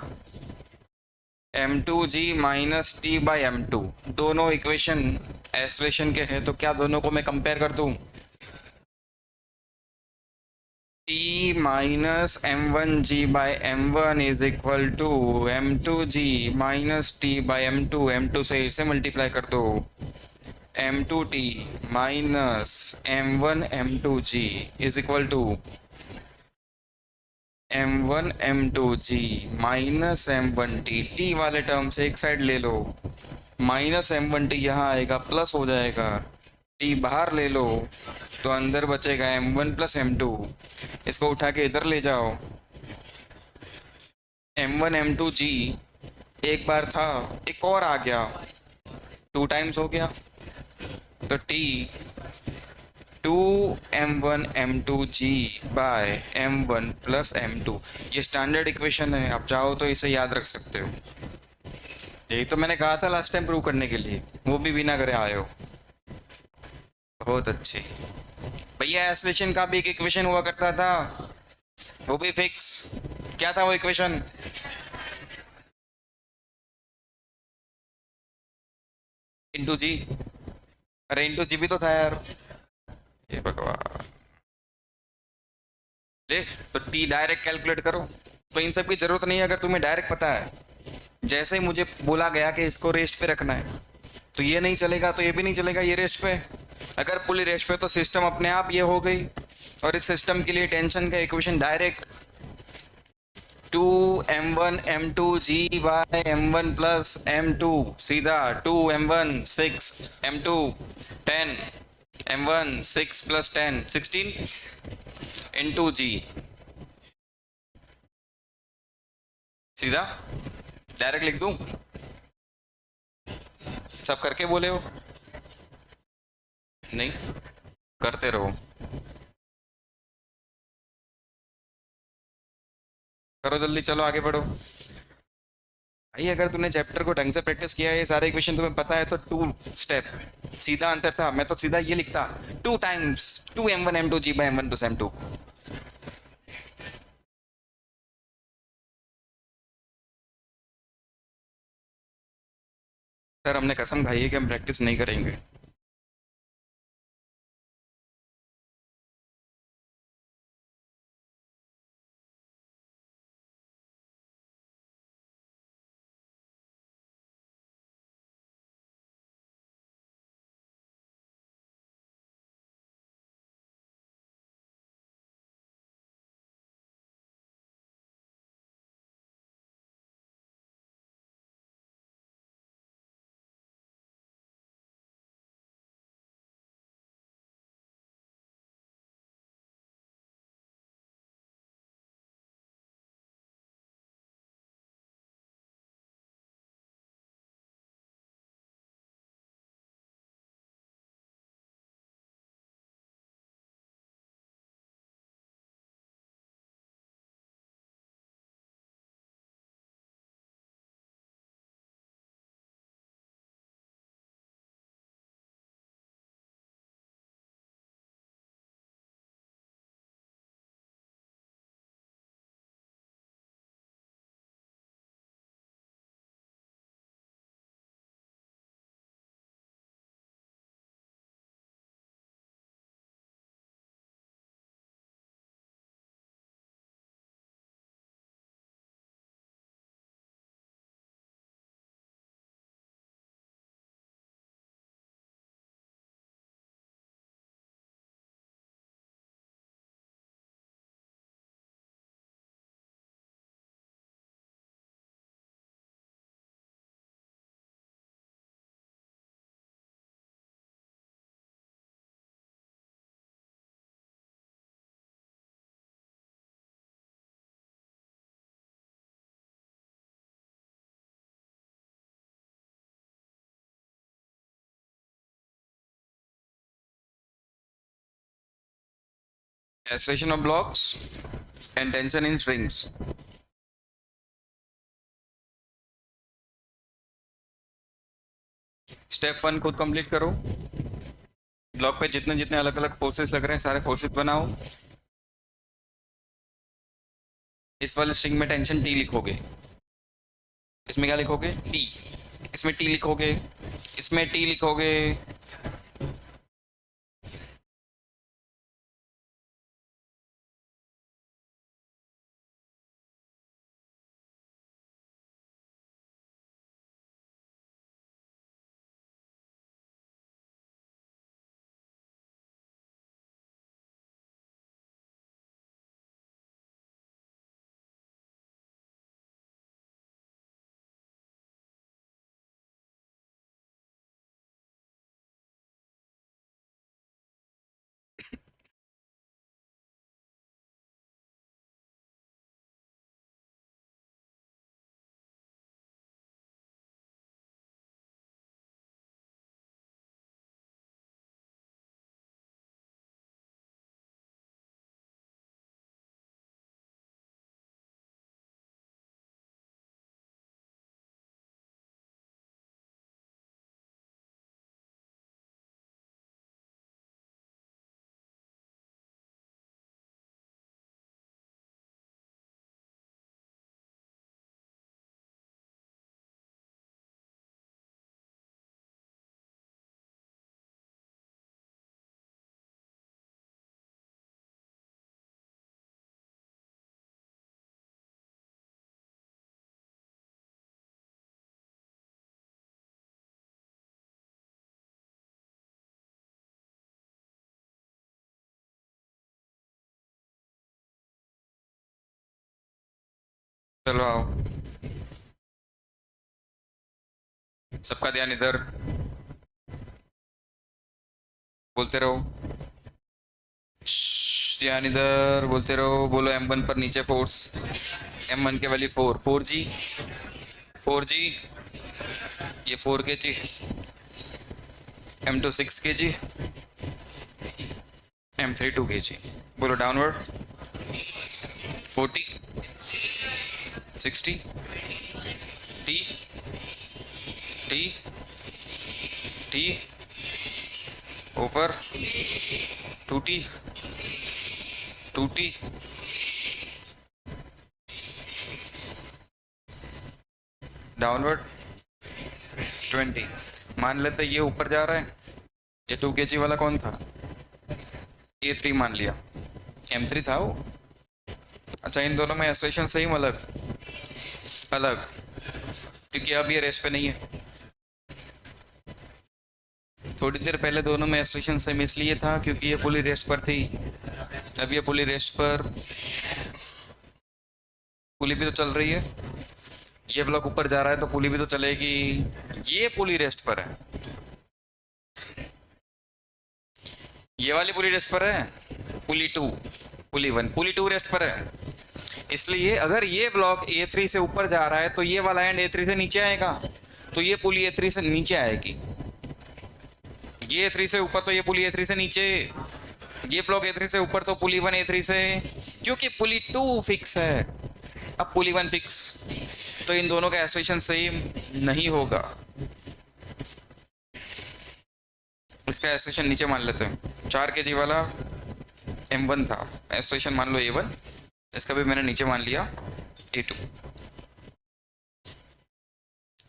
m2g minus T by m2। दोनों इक्वेशन एक्सलेशन के हैं, तो क्या दोनों को मैं कंपेयर कर दूं? T minus m1g by m1 is equal to m2g minus T by m2। m2 से इसे मल्टीप्लाई कर दो, m2t minus m1 m2g is equal to m1 m2g minus m1t। T वाले टर्म से एक साइड ले लो, माइनस m1t यहाँ आएगा, प्लस हो जाएगा। टी बाहर ले लो तो अंदर बचेगा m1 प्लस m2। इसको उठा के इधर ले जाओ, m1 m2g एक बार था, एक और आ गया, 2 टाइम्स हो गया, तो t 2m1m2g bye m1 plus m2। ये स्टैंडर्ड इक्वेशन है, आप चाहो तो इसे याद रख सकते हो। यही तो मैंने कहा था लास्ट टाइम प्रूव करने के लिए, वो भी बिना करे आए हो। बहुत अच्छे। भैया एक्सलेशन का भी एक इक्वेशन हुआ करता था, वो भी फिक्स। क्या था वो इक्वेशन? इंटू जी। अरे इंटू जी भी तो था यार। ये भगवान। ले, तो टी डायरेक्ट कैलकुलेट करो। तो इन सब की जरूरत नहीं है अगर तुम्हें डायरेक्ट पता है। जैसे ही मुझे बोला गया कि इसको रेस्ट पे रखना है, तो ये नहीं चलेगा तो ये भी नहीं चलेगा, ये रेस्ट पे। अगर पुली रेस्ट पे तो सिस्टम अपने आप ये हो गई। और इस सिस्टम के लिए टेंशन का equation direct 2m1m2g bye m1 plus m2, सीधा 2m1 6 m2 10, m1 6 plus 10 16 into जी। सीधा डायरेक्ट लिख दूं? सब करके बोले हो? नहीं, करते रहो। करो जल्दी, चलो आगे बढ़ो। भाई अगर तूने चैप्टर को ढंग से प्रैक्टिस किया है, ये सारे इक्वेशन तुम्हें पता है, तो 2 स्टेप सीधा आंसर था। मैं तो सीधा ये लिखता, 2 times 2m1m2g bye m1 plus m2। Sir हमने कसम खाई है कि हम प्रैक्टिस नहीं करेंगे। Acceleration of blocks and tension in strings. Step 1 खुद कंप्लीट करो। ब्लॉक पे जितने जितने अलग अलग फोर्सेस लग रहे हैं सारे फोर्सेस बनाओ। इस वाले स्ट्रिंग में टेंशन टी लिखोगे, इसमें क्या लिखोगे? टी। इसमें टी लिखोगे, इसमें टी लिखोगे। चलो आओ, सबका ध्यान इधर, बोलते रहो। ध्यान इधर, बोलते रहो। बोलो M1 पर नीचे फोर्स। M1 के वैल्यू 4, 4G, 4G। ये 4 kg, M2 6 kg, M3 2 kg। बोलो डाउनवर्ड 40, 60, T, T, T, ऊपर 2T, 2T, डाउनवर्ड 20। मान लेते ये ऊपर जा रहा है। ये 2 kg वाला कौन था? A3 मान लिया, M3 था वो। अच्छा, इन दोनों में एसोसिएशन सेम अलग अलग, क्योंकि अब ये रेस्ट पे नहीं है। थोड़ी देर पहले दोनों में एसोसिएशन सेम इसलिए था क्योंकि ये पुली रेस्ट पर थी। अब ये पुली रेस्ट पर, पुली भी तो चल रही है। ये ब्लॉक ऊपर जा रहा है तो पुली भी तो चलेगी। ये पुली रेस्ट पर है, ये वाली पुली रेस्ट पर है। पुली 2, पुली 1, पुली 2 रेस्ट पर है। इसलिए अगर ये ब्लॉक A3 से ऊपर जा रहा है तो ये वाला एंड A3 से नीचे आएगा, तो ये पुली A3 से नीचे आएगी। ये A3 से ऊपर तो ये पुली A3 से नीचे। ये ब्लॉक A3 से ऊपर तो पुली 1 A3 से, क्योंकि पुली 2 फिक्स है। अब पुली 1 फिक्स, तो इन दोनों का एसोसिएशन सेम नहीं होगा। इसका एसोसिएशन नीचे मान लेते हैं। 4 kg वाला M1 था, एसोसिएशन मान लो A1। इसका भी मैंने नीचे मान लिया A2।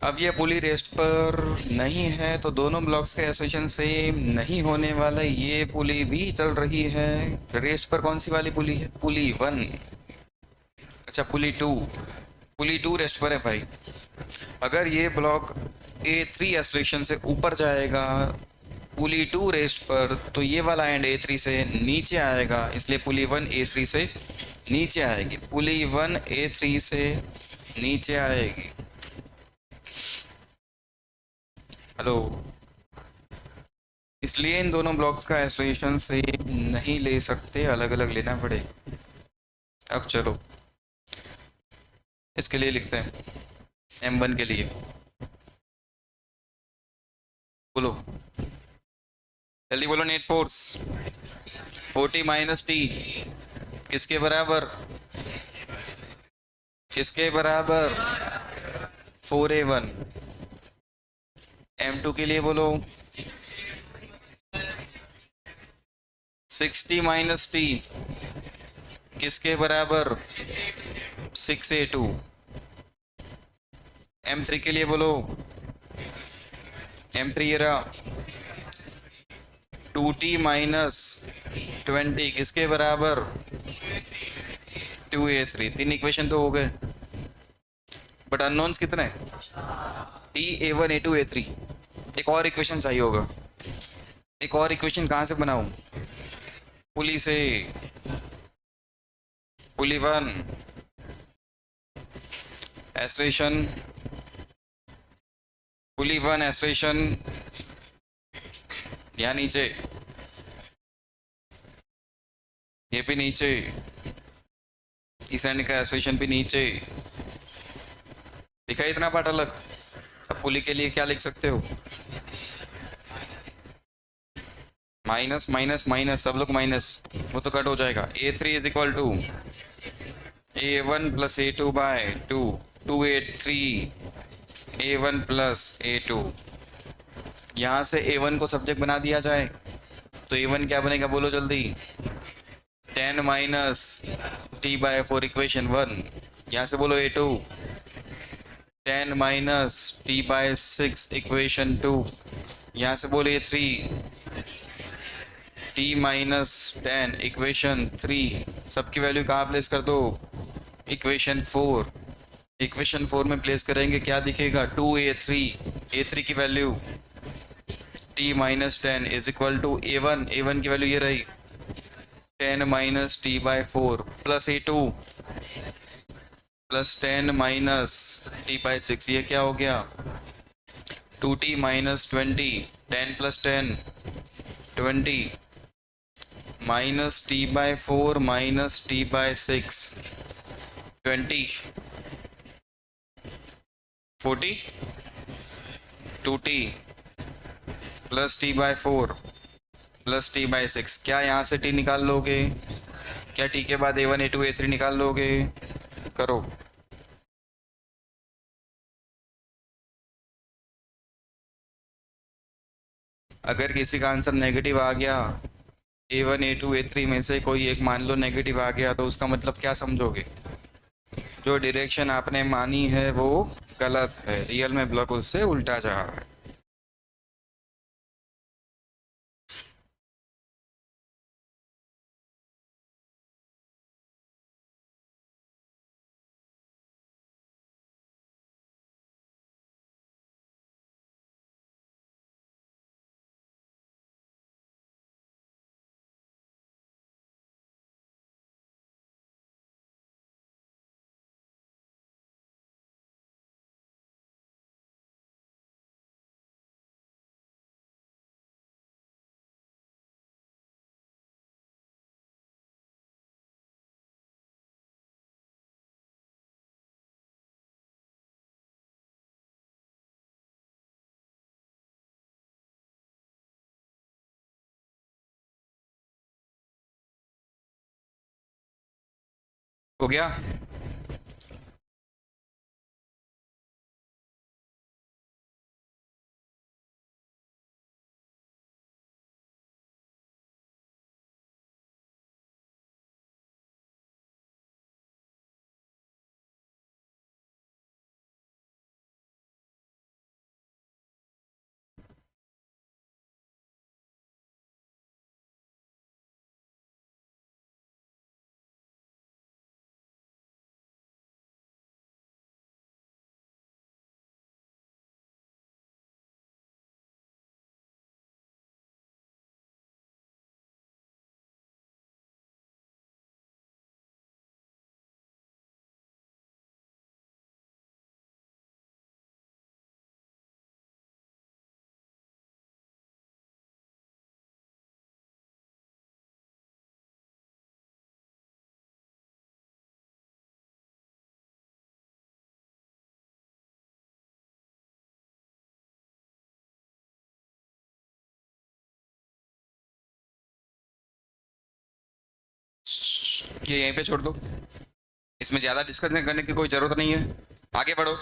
अब ये पुली रेस्ट पर नहीं है तो दोनों ब्लॉक्स का एसोसिएशन सेम नहीं होने वाला। ये पुली भी चल रही है। रेस्ट पर कौन सी वाली पुली है? पुली 1। अच्छा, पुली 2, पुली 2 रेस्ट पर है भाई। अगर ये ब्लॉक A3 एसोसिएशन से ऊपर जाएगा पुली 2 रेस्ट पर, तो ये वाला एंड A3 से नीचे आएगा। इसलिए पुली 1 A3 से नीचे आएगी, पुली 1 A3 से नीचे आएगी। हेलो, इसलिए इन दोनों ब्लॉक्स का एसोसिएशन से नहीं ले सकते, अलग अलग लेना पड़ेगा। अब चलो इसके लिए लिखते हैं, M1 के लिए। बोलो जल्दी बोलो। नेट फोर्स 40 माइनस टी किसके बराबर? किसके बराबर? 4a1। m2 के लिए बोलो 60 माइनस टी किसके बराबर? 6a2। m3 के लिए बोलो m3 ये रहा 2t माइनस 20 किसके बराबर? 2a3। तीन इक्वेशन तो हो गए, बट अननोन्स कितने? t a1 a2 a3। एक और इक्वेशन चाहिए होगा। एक और इक्वेशन कहाँ से बनाऊं? पुली से। पुली वन एसोसिएशन, पुली वन एसोसिएशन या नीचे, ये भी नीचे, इस एंड का एसोसिएशन भी नीचे। दिखा इतना पार्ट अलग। अब पुली के लिए क्या लिख सकते हो? माइनस माइनस माइनस, सब लोग माइनस, वो तो कट हो जाएगा। a3 is equal to a1 plus a2 by 2, 2a3 a1 plus a2। यहाँ से a1 को सब्जेक्ट बना दिया जाए तो a1 क्या बनेगा बोलो जल्दी? 10 माइनस t बाय 4 इक्वेशन 1। यहाँ से बोलो a2 10 minus t by 6 equation 2। यहाँ से बोलो a3 t माइनस 10 इक्वेशन 3। सबकी वैल्यू कहाँ प्लेस कर दो? इक्वेशन 4। इक्वेशन 4 में प्लेस करेंगे क्या दिखेगा? 2a3। a3 की value t minus 10 is equal to a1। a1 की वैल्यू ये रही 10 minus t by 4 plus a2 plus 10 minus t by 6। ये क्या हो गया? 2t minus 20, 10 plus 10 20 minus t by 4 minus t by 6 20 40 2t plus t by 4 plus t by 6। क्या यहाँ से t निकाल लोगे? क्या t के बाद a1 a2 a3 निकाल लोगे? करो। अगर किसी का आंसर नेगेटिव आ गया, a1 a2 a3 में से कोई एक मान लो नेगेटिव आ गया, तो उसका मतलब क्या समझोगे? जो डायरेक्शन आपने मानी है वो गलत है, रियल में ब्लॉक उससे उल्टा जा रहा है। हो गया? ये यहीं पे छोड़ दो, इसमें ज़्यादा डिस्कशन करने की कोई ज़रूरत नहीं है, आगे बढ़ो।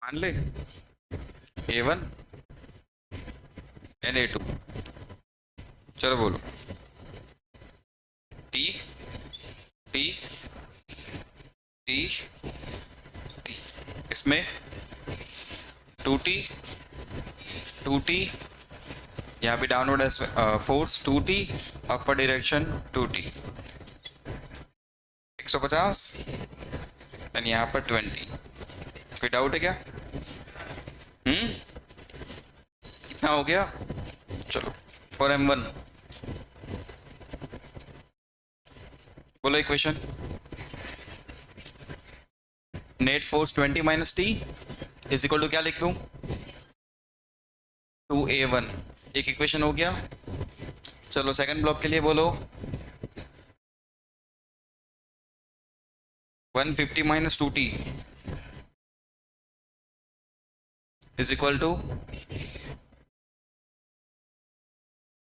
मान ले A1 एंड A2, चलो बोलो। T T T T, इसमें 2T 2T, यहाँ पे downward force 2T, upper direction 2T, 150 and यहाँ पर 20। कोई डाउट है क्या? कितना हो गया? चलो फॉर M1 बोलो equation. Net force 20 minus T is equal to क्या लिख दूं? 2A1, एक इक्वेशन हो गया। चलो सेकंड ब्लॉक के लिए बोलो। 150 minus 2T is equal to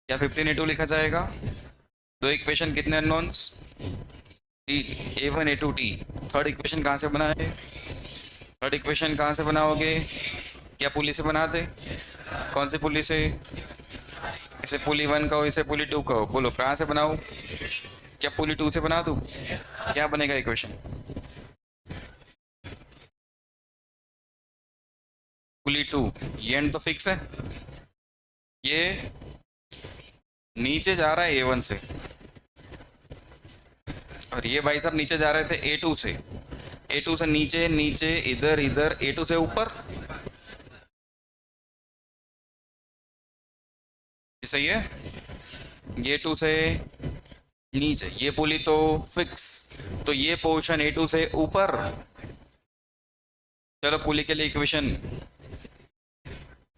क्या 15A2 लिखा जाएगा? दो इक्वेशन कितने unknowns? A1 A2 T। Third equation कहाँ से बनाए? थर्ड इक्वेशन कहाँ से बनाओगे? क्या पुली से बनाते? कौन सी पुली से? इसे पुली 1 कहो, इसे पुली 2 कहो, बोलो कहाँ से बनाओ? क्या पुली 2 से बना दूँ? क्या बनेगा इक्वेशन? पुली 2, ये एंड तो फिक्स है, ये नीचे जा रहा है A1 से, और ये भाई साहब नीचे जा रहे थे A2 से। A2 से नीचे, नीचे, इधर इधर, A2 से ऊपर। ये सही है? ये A2 से नीचे, ये पुली तो फिक्स, तो ये पोर्शन A2 से ऊपर। चलो पुली के लिए equation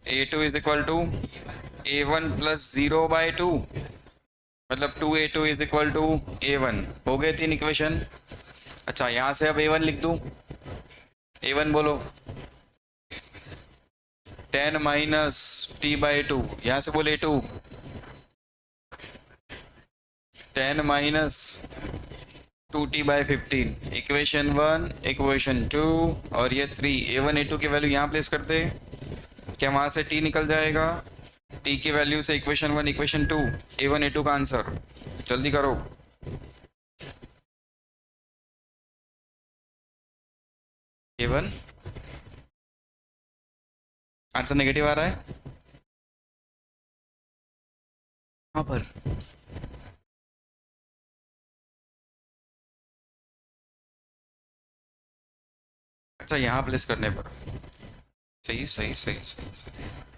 A2 is equal to A1 plus 0/2, मतलब 2A2 is equal to A1। हो गए 3 इक्वेशन। अच्छा यहाँ से अब A1 लिख दूँ। A1 बोलो 10 माइनस T/2, यहाँ से बोले A2 10 minus 2T/15, equation 1, equation 2 और ये 3। A1 A2 की वैल्यू यहाँ प्लेस करते, क्या वहाँ से T निकल जाएगा? T की वैल्यू से इक्वेशन 1, इक्वेशन 2, A1 A2 का आंसर। जल्दी करो। A1 आंसर नेगेटिव आ रहा है यहाँ पर। अच्छा यहाँ प्लेस करने पर, सही सही सही सही, सही।